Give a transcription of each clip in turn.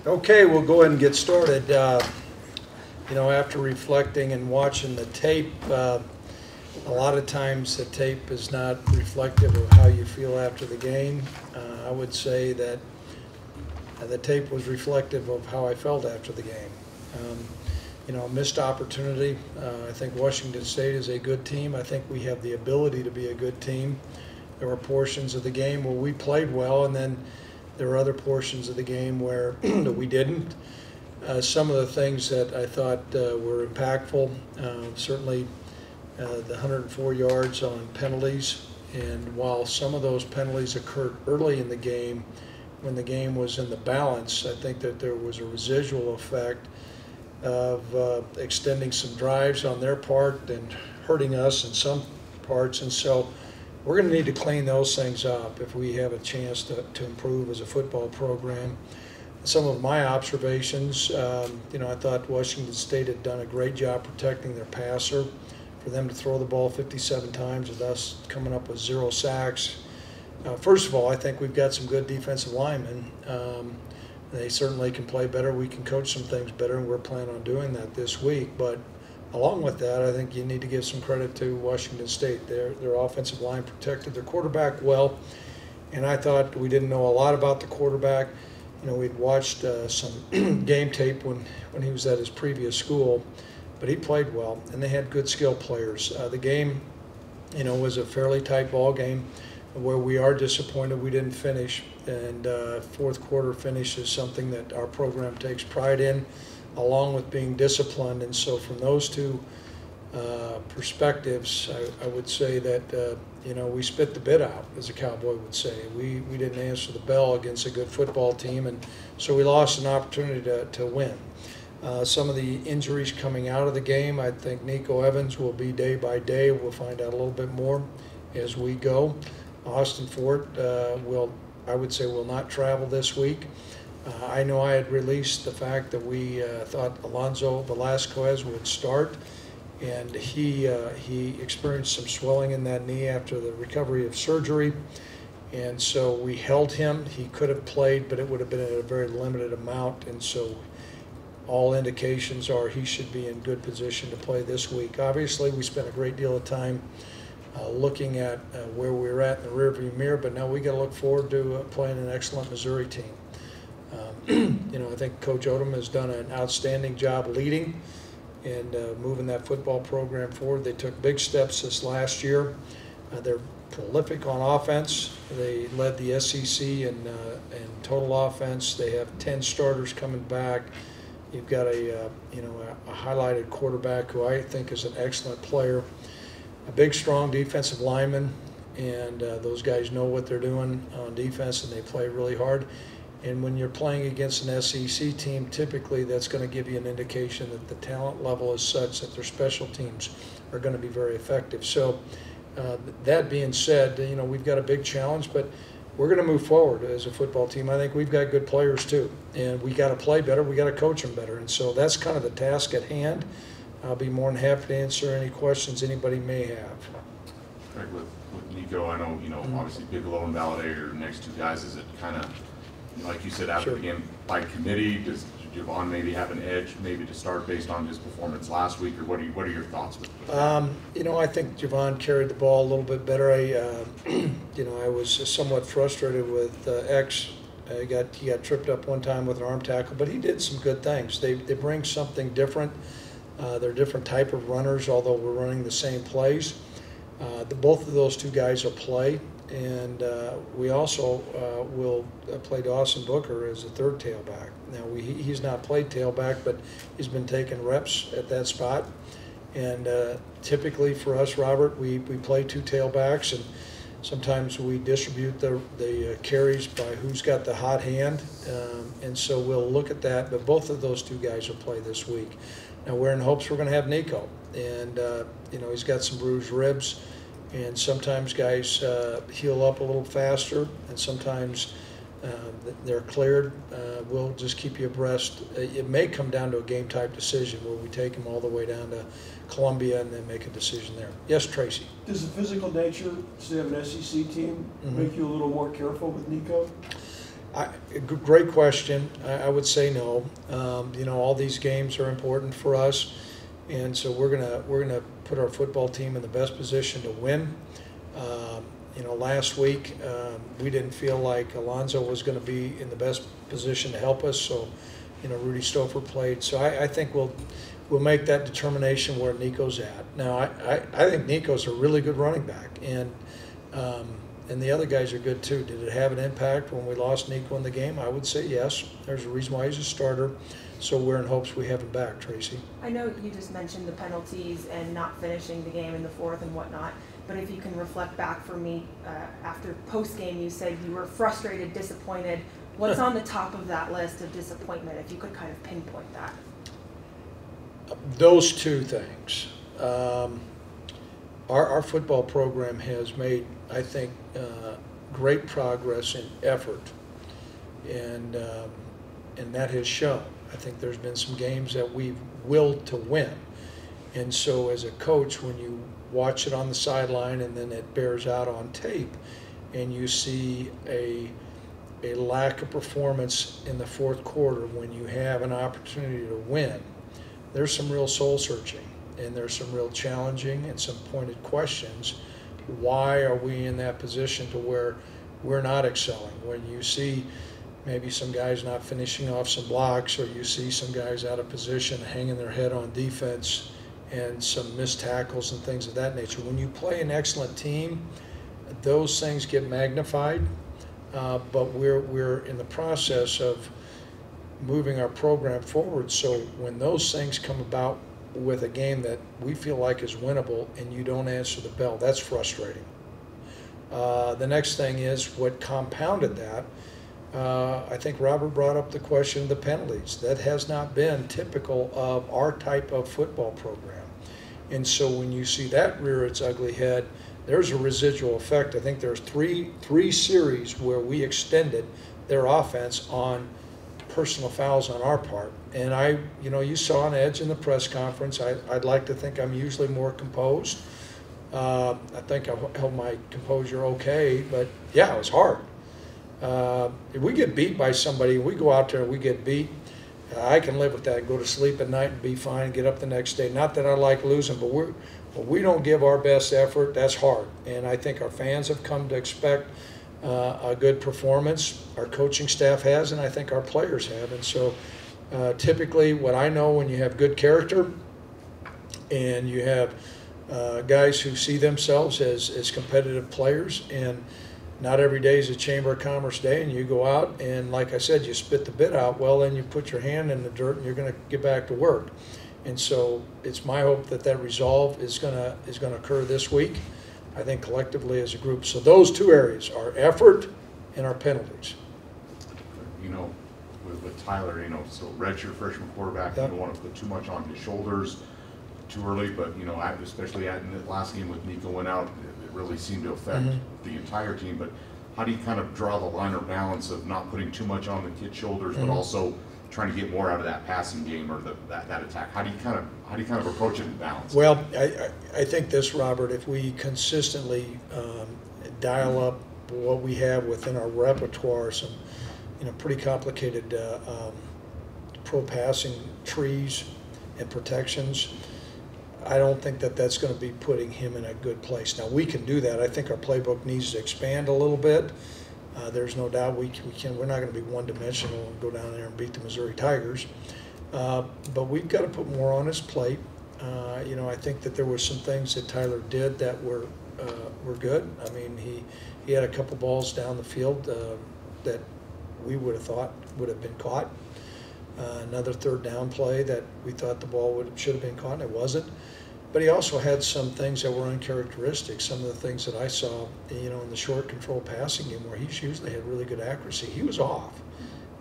Okay, we'll go ahead and get started. You know, after reflecting and watching the tape, a lot of times the tape is not reflective of how you feel after the game. I would say that the tape was reflective of how I felt after the game. You know, missed opportunity. I think Washington State is a good team. I think we have the ability to be a good team. There were portions of the game where we played well, and then there were other portions of the game where we didn't. Some of the things that I thought were impactful, certainly the 104 yards on penalties. And while some of those penalties occurred early in the game, when the game was in the balance, I think that there was a residual effect of extending some drives on their part and hurting us in some parts. And so we're going to need to clean those things up if we have a chance to improve as a football program. Some of my observations, you know, I thought Washington State had done a great job protecting their passer. For them to throw the ball 57 times with us coming up with 0 sacks. First of all, I think we've got some good defensive linemen. They certainly can play better. We can coach some things better, and we're planning on doing that this week. But along with that, I think you need to give some credit to Washington State. Their offensive line protected their quarterback well, and I thought we didn't know a lot about the quarterback. You know, we'd watched some game tape when he was at his previous school, but he played well, and they had good skill players. The game, you know, was a fairly tight ball game where we are disappointed we didn't finish, and fourth quarter finish is something that our program takes pride in, along with being disciplined. And so from those two perspectives, I would say that, you know, we spit the bit out, as a Cowboy would say. We didn't answer the bell against a good football team, and so we lost an opportunity to win. Some of the injuries coming out of the game, I think Nico Evans will be day by day. We'll find out a little bit more as we go. Austin Fort I would say will not travel this week. I know I had released the fact that we thought Alonzo Velasquez would start, and he experienced some swelling in that knee after the recovery of surgery, and so we held him. He could have played, but it would have been at a very limited amount, and so all indications are he should be in good position to play this week. Obviously, we spent a great deal of time looking at where we were at in the rearview mirror, but now we got to look forward to playing an excellent Missouri team. You know, I think Coach Odom has done an outstanding job leading and moving that football program forward. They took big steps this last year. They're prolific on offense. They led the SEC in total offense. They have 10 starters coming back. You've got a highlighted quarterback who I think is an excellent player. A big, strong defensive lineman, and those guys know what they're doing on defense, and they play really hard. And when you're playing against an SEC team, typically that's going to give you an indication that the talent level is such that their special teams are going to be very effective. So that being said, you know, we've got a big challenge, but we're going to move forward as a football team. I think we've got good players too, and we got to play better. We got to coach them better, and so that's kind of the task at hand. I'll be more than happy to answer any questions anybody may have. Greg, with Nico, I know, obviously Bigelow and Validator, next two guys, is it kind of, like you said, after the game, by committee, does Javon maybe have an edge maybe to start based on his performance last week, or what are your thoughts with that? You know, I think Javon carried the ball a little bit better. I was somewhat frustrated with X. He got tripped up one time with an arm tackle, but he did some good things. They bring something different. They're different type of runners, although we're running the same plays. Both of those two guys will play, and we also will play Dawson Booker as a third tailback. Now, he's not played tailback, but he's been taking reps at that spot. And typically for us, Robert, we play two tailbacks, and sometimes we distribute the carries by who's got the hot hand, and so we'll look at that. But both of those two guys will play this week. Now, we're in hopes we're going to have Nico, and he's got some bruised ribs, and sometimes guys heal up a little faster, and sometimes they're cleared. We'll just keep you abreast. It may come down to a game-type decision where we take them all the way down to Columbia and then make a decision there. Yes, Tracy? Does the physical nature, say, of an SEC team make you a little more careful with Nico? Great question. I would say no. You know, all these games are important for us, and so we're gonna put our football team in the best position to win. You know, last week we didn't feel like Alonzo was going to be in the best position to help us, so you know Rudy Stouffer played. So I think we'll make that determination where Nico's at. Now I think Nico's a really good running back, and the other guys are good too. Did it have an impact when we lost Nico in the game? I would say yes. There's a reason why he's a starter. So we're in hopes we have him back, Tracy. I know you just mentioned the penalties and not finishing the game in the fourth and whatnot, but if you can reflect back for me, after post-game you said you were frustrated, disappointed. What's on the top of that list of disappointment, if you could kind of pinpoint that? Those two things. Our football program has made, I think, great progress in effort, and that has shown. I think there's been some games that we've willed to win, and so as a coach, when you watch it on the sideline and then it bears out on tape, and you see a lack of performance in the fourth quarter when you have an opportunity to win, there's some real soul searching. And there's some real challenging and some pointed questions. Why are we in that position to where we're not excelling? When you see maybe some guys not finishing off some blocks, or you see some guys out of position hanging their head on defense, and some missed tackles and things of that nature. When you play an excellent team, those things get magnified, but we're in the process of moving our program forward, so when those things come about with a game that we feel like is winnable and you don't answer the bell, that's frustrating. The next thing is what compounded that. I think Robert brought up the question of the penalties. That has not been typical of our type of football program. And so when you see that rear its ugly head, there's a residual effect. I think there's three series where we extended their offense on personal fouls on our part. And you saw an edge in the press conference. I'd like to think I'm usually more composed. I think I held my composure okay, but yeah, it was hard. If we get beat by somebody, we go out there and we get beat, I can live with that. Go to sleep at night and be fine, get up the next day. Not that I like losing, but we don't give our best effort. That's hard. And I think our fans have come to expect a good performance. Our coaching staff has, and I think our players have. And so typically what I know, when you have good character and you have guys who see themselves as competitive players, and not every day is a Chamber of Commerce day, and you go out and, like I said, you spit the bit out, well, then you put your hand in the dirt and you're going to get back to work. And so it's my hope that that resolve is going to occur this week, I think, collectively as a group. So those two areas, our effort and our penalties. You know, with Tyler, so redshirt freshman quarterback, Yep. You don't want to put too much on his shoulders too early, but, especially in the last game with Nico went out, it really seemed to affect the entire team. But how do you kind of draw the line or balance of not putting too much on the kid's shoulders, but also trying to get more out of that passing game or that attack? How do you kind of approach it in balance? Well, I think this, Robert, if we consistently dial up what we have within our repertoire, some pretty complicated pro passing trees and protections, I don't think that that's going to be putting him in a good place. Now, we can do that. I think our playbook needs to expand a little bit. There's no doubt we're not going to be one-dimensional and go down there and beat the Missouri Tigers. But we've got to put more on his plate. I think that there were some things that Tyler did that were good. I mean, he had a couple balls down the field that we would have thought would have been caught. Another third down play that we thought the ball should have been caught, and it wasn't. But he also had some things that were uncharacteristic. Some of the things that I saw, in the short control passing game where he's usually had really good accuracy, he was off.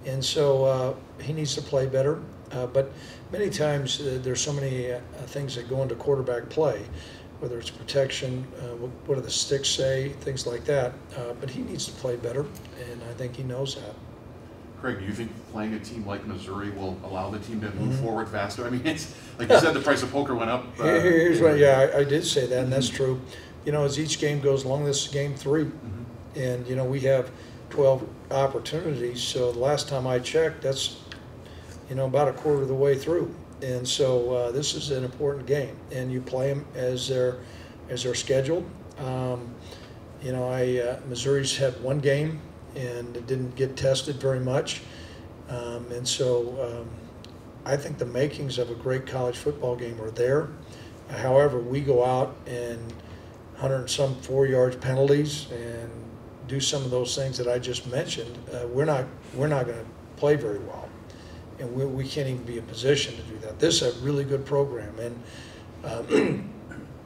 And so he needs to play better. But many times there's so many things that go into quarterback play, whether it's protection, what do the sticks say, things like that. But he needs to play better, and I think he knows that. Craig, do you think playing a team like Missouri will allow the team to move forward faster? I mean, it's like you said, the price of poker went up. Here's what, I did say that, and that's true. As each game goes along, this is game 3, and we have 12 opportunities. So the last time I checked, that's, about a quarter of the way through. And so this is an important game, and you play them as they're scheduled. Missouri's had one game and it didn't get tested very much. And so I think the makings of a great college football game are there. However, we go out and 100 and some 4-yard penalties and do some of those things that I just mentioned. We're not going to play very well, and we can't even be in position to do that. This is a really good program, and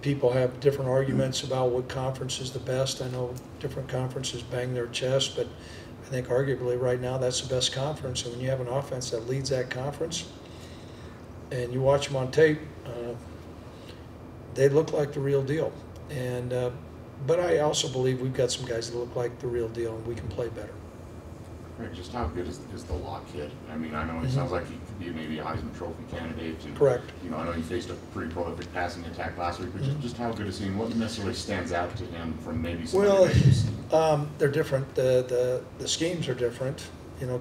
people have different arguments about what conference is the best. I know different conferences bang their chest, but I think arguably right now that's the best conference. And when you have an offense that leads that conference, and you watch them on tape, they look like the real deal. And but I also believe we've got some guys that look like the real deal, and we can play better. Right, just how good is the Locke kid? I mean, I know it sounds like he could be maybe a Heisman Trophy candidate. And, Correct. I know he faced a pretty prolific passing attack last week, but just how good is he, and what necessarily stands out to him from maybe some other games? They're different. The schemes are different.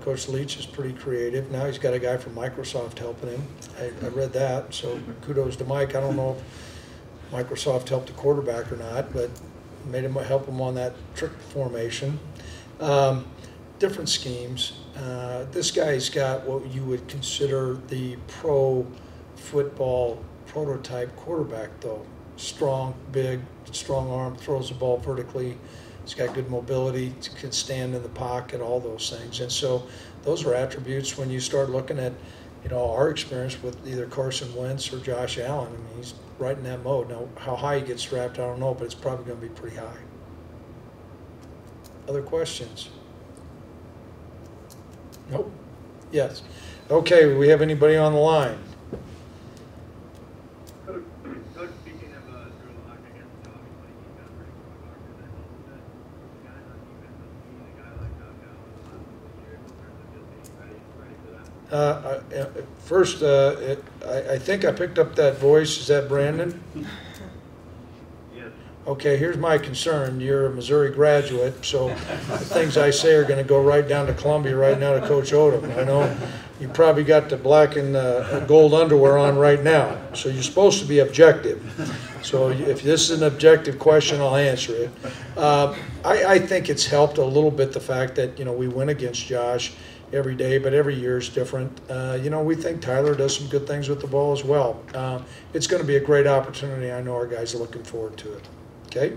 Coach Leach is pretty creative. Now he's got a guy from Microsoft helping him. I read that, so kudos to Mike. I don't know if Microsoft helped the quarterback or not, but made him help him on that trick formation. Different schemes. This guy's got what you would consider the pro football prototype quarterback, though. Strong, big, strong arm, throws the ball vertically. He's got good mobility, can stand in the pocket, all those things. And so those are attributes when you start looking at, our experience with either Carson Wentz or Josh Allen. I mean, he's right in that mode. Now, how high he gets drafted, I don't know, but it's probably going to be pretty high. Other questions? Nope. Yes. Okay, we have anybody on the line? Coach, speaking of Drew Lock, I guess obviously he's got a pretty strong arm, and that helps that the guys on defense have seen a guy like Josh Allen in the last couple of years in terms of just being ready for that. First, I think I picked up that voice. Is that Brandon? Yes. Okay, here's my concern. You're a Missouri graduate, so the things I say are going to go right down to Columbia right now to Coach Odom. I know you probably got the black and gold underwear on right now, so you're supposed to be objective. So if this is an objective question, I'll answer it. I think it's helped a little bit the fact that, we win against Josh every day, but every year is different. We think Tyler does some good things with the ball as well. It's going to be a great opportunity. I know our guys are looking forward to it. Okay?